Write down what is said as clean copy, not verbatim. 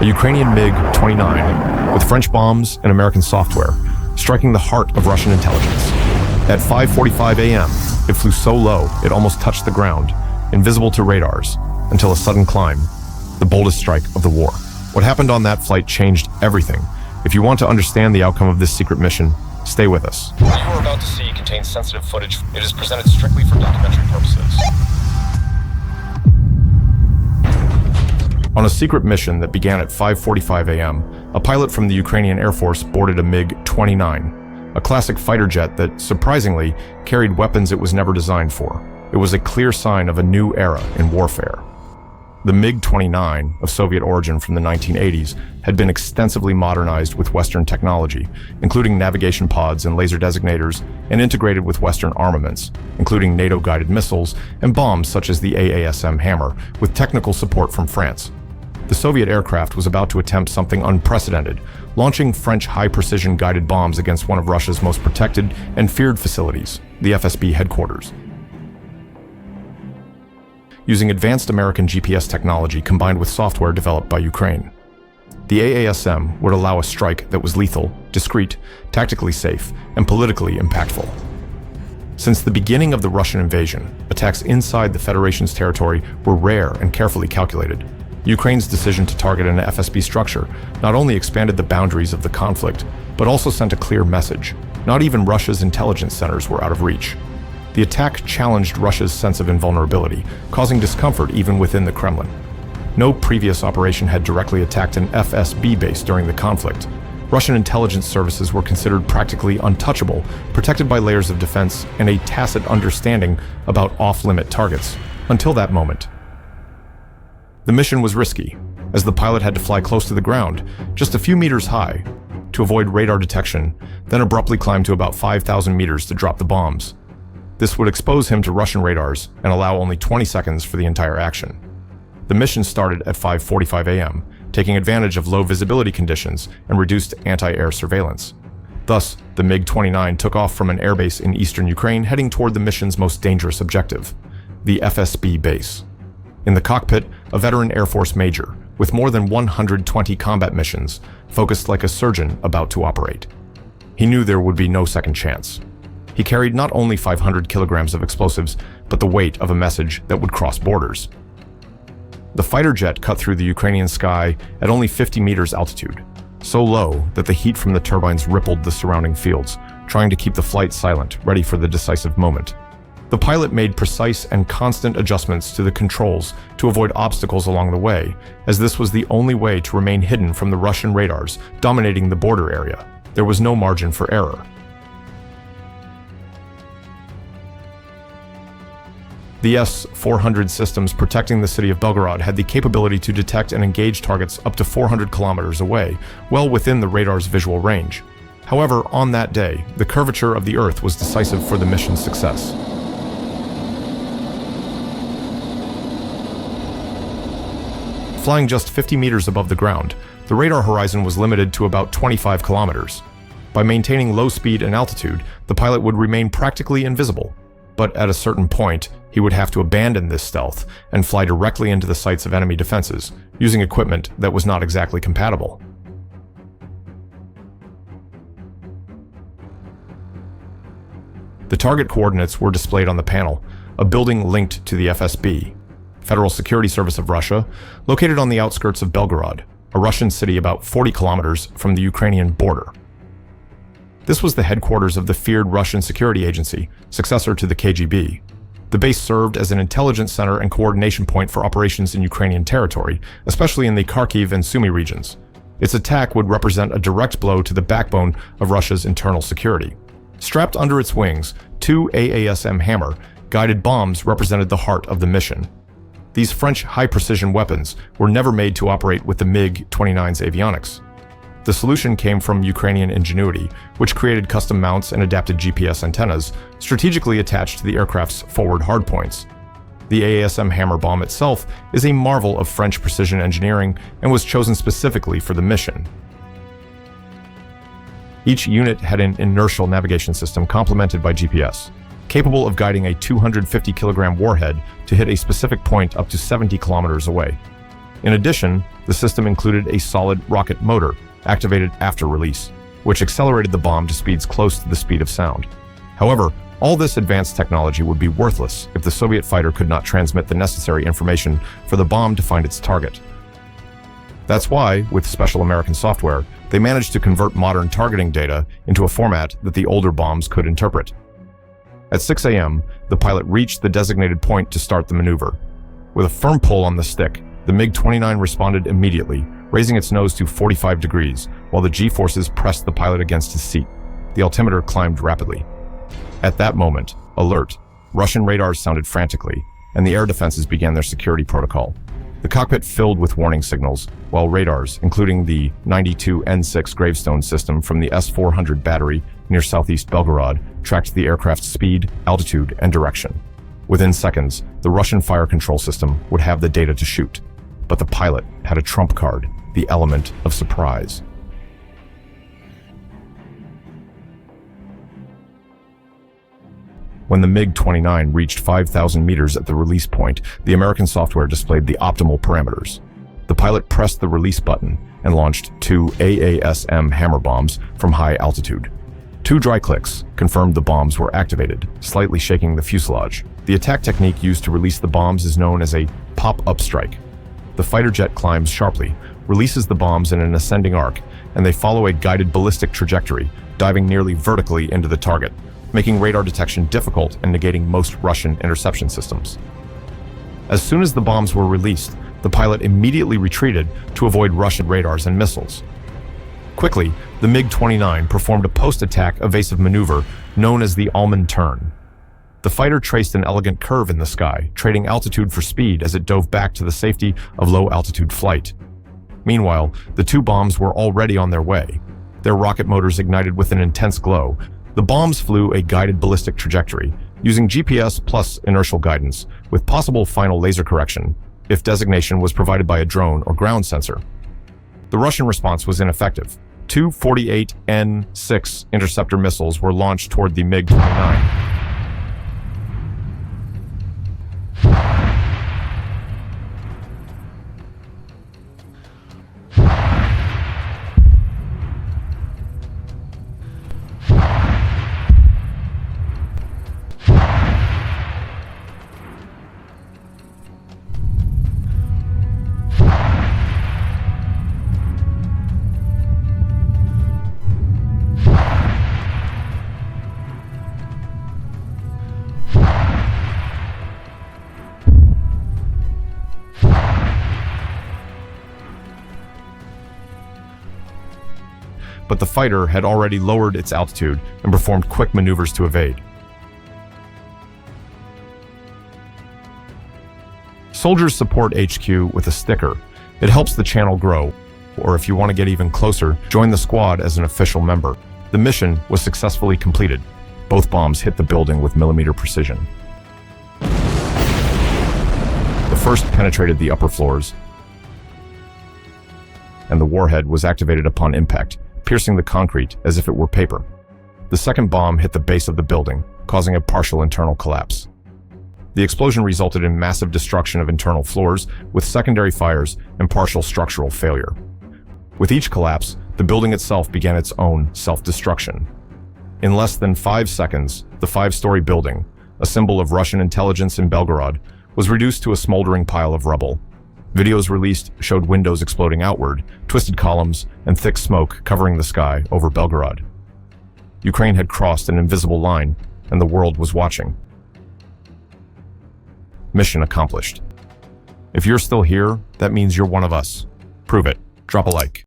a Ukrainian MiG-29 with French bombs and American software, striking the heart of Russian intelligence. At 5:45 a.m., it flew so low it almost touched the ground, invisible to radars, until a sudden climb, the boldest strike of the war. What happened on that flight changed everything. If you want to understand the outcome of this secret mission, stay with us. What you are about to see contains sensitive footage. It is presented strictly for documentary purposes. On a secret mission that began at 5:45 a.m., a pilot from the Ukrainian Air Force boarded a MiG-29, a classic fighter jet that, surprisingly, carried weapons it was never designed for. It was a clear sign of a new era in warfare. The MiG-29, of Soviet origin from the 1980s, had been extensively modernized with Western technology, including navigation pods and laser designators, and integrated with Western armaments, including NATO-guided missiles and bombs such as the AASM Hammer, with technical support from France. The Soviet aircraft was about to attempt something unprecedented, launching French high-precision guided bombs against one of Russia's most protected and feared facilities, the FSB headquarters. Using advanced American GPS technology combined with software developed by Ukraine. The AASM would allow a strike that was lethal, discreet, tactically safe, and politically impactful. Since the beginning of the Russian invasion, attacks inside the Federation's territory were rare and carefully calculated. Ukraine's decision to target an FSB structure not only expanded the boundaries of the conflict, but also sent a clear message. Not even Russia's intelligence centers were out of reach. The attack challenged Russia's sense of invulnerability, causing discomfort even within the Kremlin. No previous operation had directly attacked an FSB base during the conflict. Russian intelligence services were considered practically untouchable, protected by layers of defense and a tacit understanding about off-limit targets, until that moment. The mission was risky, as the pilot had to fly close to the ground, just a few meters high, to avoid radar detection, then abruptly climb to about 5,000 meters to drop the bombs. This would expose him to Russian radars and allow only 20 seconds for the entire action. The mission started at 5:45 a.m., taking advantage of low visibility conditions and reduced anti-air surveillance. Thus, the MiG-29 took off from an airbase in eastern Ukraine, heading toward the mission's most dangerous objective, the FSB base. In the cockpit, a veteran Air Force major, with more than 120 combat missions, focused like a surgeon about to operate. He knew there would be no second chance. He carried not only 500 kilograms of explosives, but the weight of a message that would cross borders. The fighter jet cut through the Ukrainian sky at only 50 meters altitude, so low that the heat from the turbines rippled the surrounding fields, trying to keep the flight silent, ready for the decisive moment. The pilot made precise and constant adjustments to the controls to avoid obstacles along the way, as this was the only way to remain hidden from the Russian radars dominating the border area. There was no margin for error. The S-400 systems protecting the city of Belgorod had the capability to detect and engage targets up to 400 kilometers away, well within the radar's visual range. However, on that day, the curvature of the Earth was decisive for the mission's success. Flying just 50 meters above the ground, the radar horizon was limited to about 25 kilometers. By maintaining low speed and altitude, the pilot would remain practically invisible. But at a certain point, he would have to abandon this stealth and fly directly into the sights of enemy defenses, using equipment that was not exactly compatible. The target coordinates were displayed on the panel, a building linked to the FSB, Federal Security Service of Russia, located on the outskirts of Belgorod, a Russian city about 40 kilometers from the Ukrainian border. This was the headquarters of the feared Russian security agency, successor to the KGB. The base served as an intelligence center and coordination point for operations in Ukrainian territory, especially in the Kharkiv and Sumy regions. Its attack would represent a direct blow to the backbone of Russia's internal security. Strapped under its wings, 2 AASM Hammer guided bombs represented the heart of the mission. These French high-precision weapons were never made to operate with the MiG-29's avionics. The solution came from Ukrainian ingenuity, which created custom mounts and adapted GPS antennas, strategically attached to the aircraft's forward hardpoints. The AASM Hammer bomb itself is a marvel of French precision engineering and was chosen specifically for the mission. Each unit had an inertial navigation system complemented by GPS, capable of guiding a 250-kilogram warhead to hit a specific point up to 70 kilometers away. In addition, the system included a solid rocket motor activated after release, which accelerated the bomb to speeds close to the speed of sound. However, all this advanced technology would be worthless if the Soviet fighter could not transmit the necessary information for the bomb to find its target. That's why, with special American software, they managed to convert modern targeting data into a format that the older bombs could interpret. At 6 a.m., the pilot reached the designated point to start the maneuver. With a firm pull on the stick, the MiG-29 responded immediately, raising its nose to 45 degrees, while the G-forces pressed the pilot against his seat. The altimeter climbed rapidly. At that moment, alert, Russian radars sounded frantically, and the air defenses began their security protocol. The cockpit filled with warning signals, while radars, including the 92 N6 gravestone system from the S-400 battery near southeast Belgorod, tracked the aircraft's speed, altitude, and direction. Within seconds, the Russian fire control system would have the data to shoot. But the pilot had a trump card, the element of surprise. When the MiG-29 reached 5,000 meters at the release point, the American software displayed the optimal parameters. The pilot pressed the release button and launched 2 AASM Hammer bombs from high altitude. 2 dry clicks confirmed the bombs were activated, slightly shaking the fuselage. The attack technique used to release the bombs is known as a pop-up strike. The fighter jet climbs sharply, releases the bombs in an ascending arc, and they follow a guided ballistic trajectory, diving nearly vertically into the target, making radar detection difficult and negating most Russian interception systems. As soon as the bombs were released, the pilot immediately retreated to avoid Russian radars and missiles. Quickly, the MiG-29 performed a post-attack evasive maneuver known as the almond turn. The fighter traced an elegant curve in the sky, trading altitude for speed as it dove back to the safety of low-altitude flight. Meanwhile, the 2 bombs were already on their way. Their rocket motors ignited with an intense glow. The bombs flew a guided ballistic trajectory, using GPS plus inertial guidance, with possible final laser correction, if designation was provided by a drone or ground sensor. The Russian response was ineffective. 2 48N6 interceptor missiles were launched toward the MiG-29. But the fighter had already lowered its altitude and performed quick maneuvers to evade. Soldiers support HQ with a sticker. It helps the channel grow, or if you want to get even closer, join the squad as an official member. The mission was successfully completed. Both bombs hit the building with millimeter precision. The first penetrated the upper floors, and the warhead was activated upon impact, piercing the concrete as if it were paper. The second bomb hit the base of the building, causing a partial internal collapse. The explosion resulted in massive destruction of internal floors, with secondary fires and partial structural failure. With each collapse, the building itself began its own self-destruction. In less than 5 seconds, the 5-story building, a symbol of Russian intelligence in Belgorod, was reduced to a smoldering pile of rubble. Videos released showed windows exploding outward, twisted columns, and thick smoke covering the sky over Belgorod. Ukraine had crossed an invisible line, and the world was watching. Mission accomplished. If you're still here, that means you're one of us. Prove it. Drop a like.